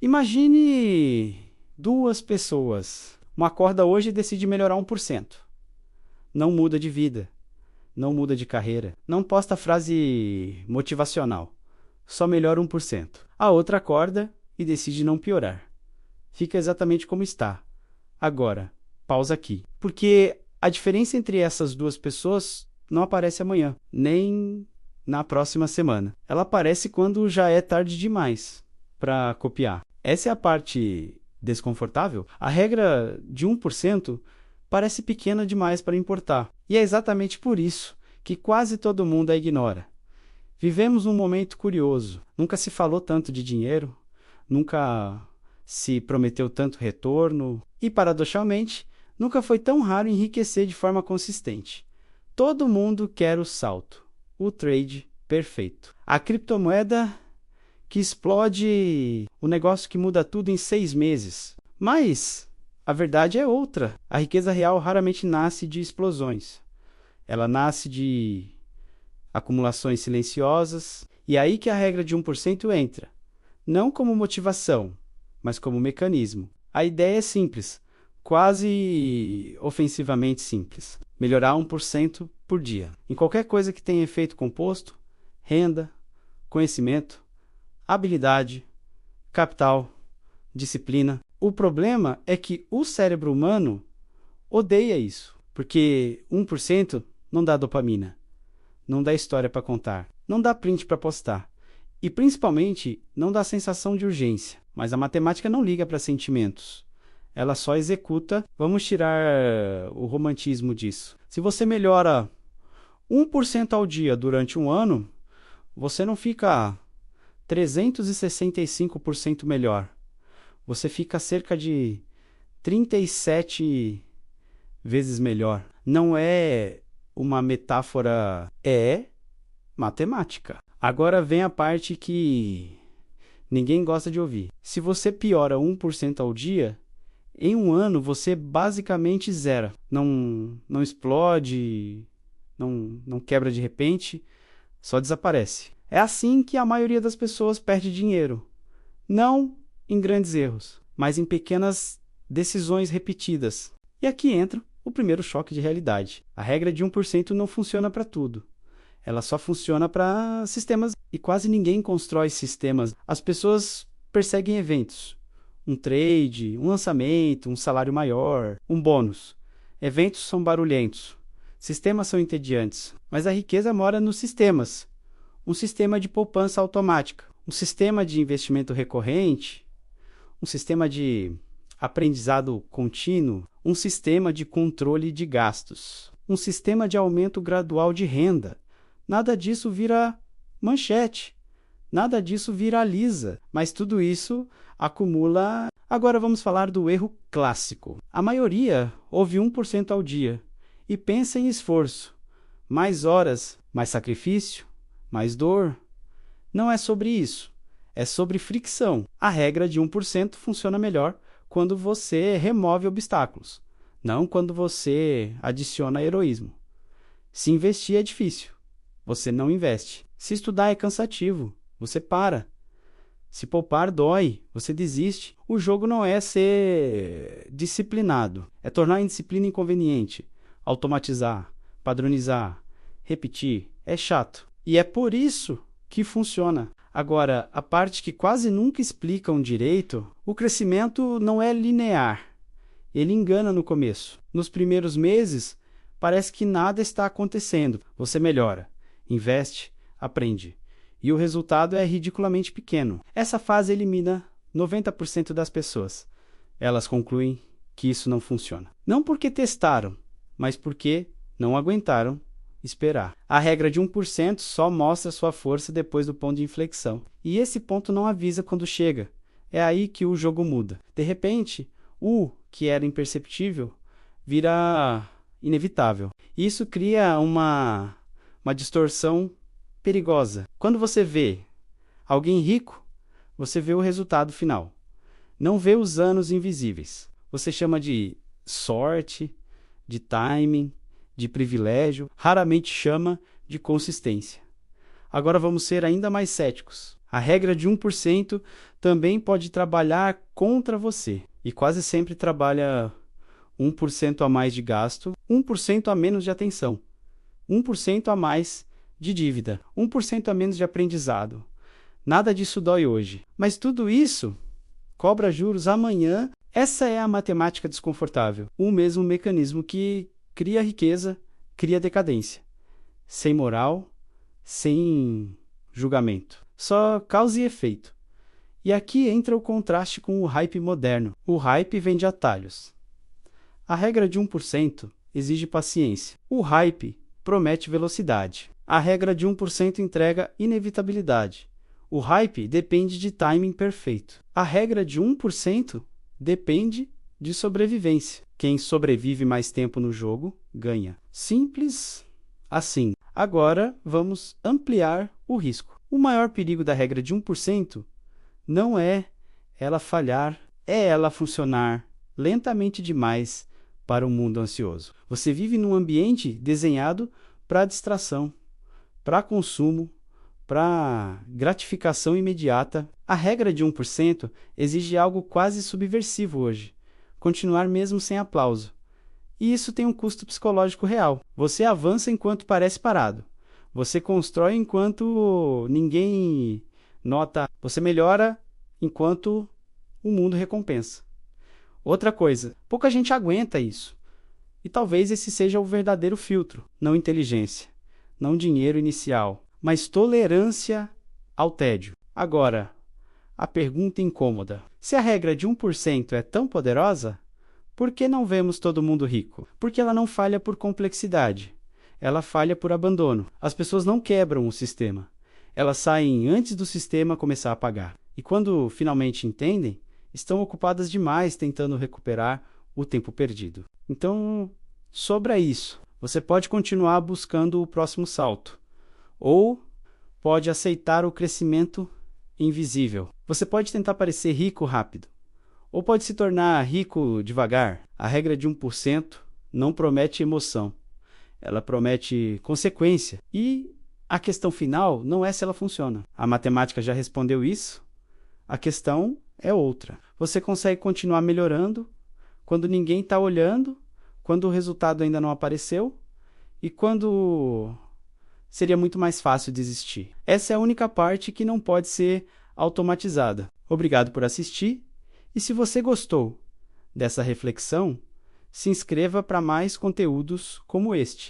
Imagine duas pessoas. Uma acorda hoje e decide melhorar 1%. Não muda de vida, não muda de carreira, não posta frase motivacional. Só melhora 1%. A outra acorda e decide não piorar. Fica exatamente como está. Agora, pausa aqui. Porque a diferença entre essas duas pessoas não aparece amanhã, nem na próxima semana. Ela aparece quando já é tarde demais para copiar. Essa é a parte desconfortável. A regra de 1% parece pequena demais para importar. E é exatamente por isso que quase todo mundo a ignora. Vivemos um momento curioso. Nunca se falou tanto de dinheiro, nunca se prometeu tanto retorno e, paradoxalmente, nunca foi tão raro enriquecer de forma consistente. Todo mundo quer o salto, o trade perfeito. A criptomoeda que explode, o negócio que muda tudo em 6 meses. Mas a verdade é outra. A riqueza real raramente nasce de explosões. Ela nasce de acumulações silenciosas. E é aí que a regra de 1% entra. Não como motivação, mas como mecanismo. A ideia é simples, quase ofensivamente simples. Melhorar 1% por dia. Em qualquer coisa que tenha efeito composto, renda, conhecimento, habilidade, capital, disciplina. O problema é que o cérebro humano odeia isso, porque 1% não dá dopamina, não dá história para contar, não dá print para postar e, principalmente, não dá sensação de urgência. Mas a matemática não liga para sentimentos, ela só executa. Vamos tirar o romantismo disso. Se você melhora 1% ao dia durante um ano, você não fica 365% melhor. Você fica cerca de 37 vezes melhor. Não é uma metáfora, é matemática. Agora vem a parte que ninguém gosta de ouvir. Se você piora 1% ao dia, em um ano você basicamente zera. Não explode, não quebra de repente, só desaparece. É assim que a maioria das pessoas perde dinheiro. Não em grandes erros, mas em pequenas decisões repetidas. E aqui entra o primeiro choque de realidade. A regra de 1% não funciona para tudo. Ela só funciona para sistemas e quase ninguém constrói sistemas. As pessoas perseguem eventos. Um trade, um lançamento, um salário maior, um bônus. Eventos são barulhentos. Sistemas são entediantes. Mas a riqueza mora nos sistemas. Um sistema de poupança automática, um sistema de investimento recorrente, um sistema de aprendizado contínuo, um sistema de controle de gastos, um sistema de aumento gradual de renda. Nada disso vira manchete, nada disso viraliza, mas tudo isso acumula. Agora vamos falar do erro clássico. A maioria ouve 1% ao dia e pensa em esforço, mais horas, mais sacrifício, mais dor. Não é sobre isso, é sobre fricção. A regra de 1% funciona melhor quando você remove obstáculos, não quando você adiciona heroísmo. Se investir é difícil, você não investe. Se estudar é cansativo, você para. Se poupar dói, você desiste. O jogo não é ser disciplinado, é tornar a indisciplina inconveniente, automatizar, padronizar, repetir. É chato. E é por isso que funciona. Agora, a parte que quase nunca explicam direito, o crescimento não é linear. Ele engana no começo. Nos primeiros meses, parece que nada está acontecendo. Você melhora, investe, aprende. E o resultado é ridiculamente pequeno. Essa fase elimina 90% das pessoas. Elas concluem que isso não funciona. Não porque testaram, mas porque não aguentaram esperar. A regra de 1% só mostra sua força depois do ponto de inflexão. E esse ponto não avisa quando chega. É aí que o jogo muda. De repente, o que era imperceptível vira inevitável. Isso cria uma distorção perigosa. Quando você vê alguém rico, você vê o resultado final. Não vê os anos invisíveis. Você chama de sorte, de timing, de privilégio, raramente chama de consistência. Agora vamos ser ainda mais céticos. A regra de 1% também pode trabalhar contra você e quase sempre trabalha 1% a mais de gasto, 1% a menos de atenção, 1% a mais de dívida, 1% a menos de aprendizado. Nada disso dói hoje, mas tudo isso cobra juros amanhã. Essa é a matemática desconfortável, o mesmo mecanismo que cria riqueza, cria decadência, sem moral, sem julgamento, só causa e efeito. E aqui entra o contraste com o hype moderno. O hype vem de atalhos. A regra de 1% exige paciência. O hype promete velocidade. A regra de 1% entrega inevitabilidade. O hype depende de timing perfeito. A regra de 1% depende de sobrevivência. Quem sobrevive mais tempo no jogo, ganha. Simples assim. Agora, vamos ampliar o risco. O maior perigo da regra de 1% não é ela falhar, é ela funcionar lentamente demais para um mundo ansioso. Você vive num ambiente desenhado para distração, para consumo, para gratificação imediata. A regra de 1% exige algo quase subversivo hoje, continuar mesmo sem aplauso. E isso tem um custo psicológico real. Você avança enquanto parece parado. Você constrói enquanto ninguém nota. Você melhora enquanto o mundo recompensa. Outra coisa, pouca gente aguenta isso. E talvez esse seja o verdadeiro filtro. Não inteligência, não dinheiro inicial, mas tolerância ao tédio. Agora, a pergunta incômoda. Se a regra de 1% é tão poderosa, por que não vemos todo mundo rico? Porque ela não falha por complexidade. Ela falha por abandono. As pessoas não quebram o sistema. Elas saem antes do sistema começar a pagar. E quando finalmente entendem, estão ocupadas demais tentando recuperar o tempo perdido. Então, sobra isso. Você pode continuar buscando o próximo salto. Ou pode aceitar o crescimento invisível. Você pode tentar parecer rico rápido. Ou pode se tornar rico devagar. A regra de 1% não promete emoção. Ela promete consequência. E a questão final não é se ela funciona. A matemática já respondeu isso. A questão é outra. Você consegue continuar melhorando quando ninguém está olhando, quando o resultado ainda não apareceu e quando seria muito mais fácil desistir. Essa é a única parte que não pode ser automatizada. Obrigado por assistir. E se você gostou dessa reflexão, se inscreva para mais conteúdos como este.